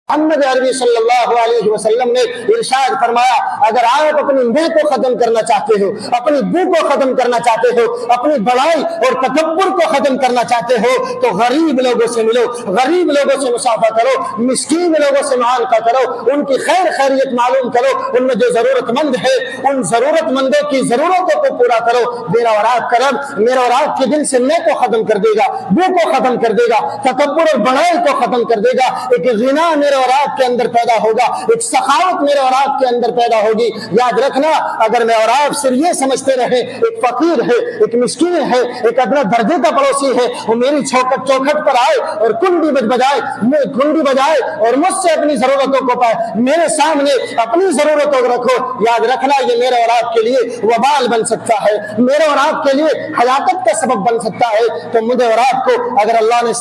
मोहम्मद अरबी सल्लल्लाहु अलैहि वसल्लम ने इरशाद फरमाया, अगर आप अपनी मुंह को खत्म करना चाहते हो, अपनी बू को खत्म करना चाहते हो, अपनी बड़ाई और तकब्बुर को खत्म करना चाहते हो, तो गरीब लोगों से मिलो, गरीब लोगों से मुसाफा करो, मिस्कीन लोगों से मुआनका करो, उनकी खैर खैरियत मालूम करो, उनमें जो जरूरतमंद है उन जरूरतमंदों की जरूरतों को पूरा करो। मेरा और आप करम मेरा और आपके दिल से मैं को खत्म कर देगा, बू को खत्म कर देगा, तकब्बुर और बड़ाई को खत्म कर देगा। एक गिना मेरे और आपके अंदर पैदा होगा, एक सखावत मेरे और आपके अंदर पैदा होगी। याद रखना, अगर मैं और आप सिर्फ ये समझते रहे एक फकीर है, एक मिस्कीन है, एक अदना दर्जे का पड़ोसी है, वो मेरी चौखट पर आए और कुंडी बजाए और मुझसे अपनी जरूरतों को पाए, मेरे सामने अपनी जरूरतों को रखो, याद रखना ये मेरे और आपके लिए वबाल बन सकता है, मेरे और आपके लिए हलाकत का सबब बन सकता है। तो मुझे और आपको अगर अल्लाह ने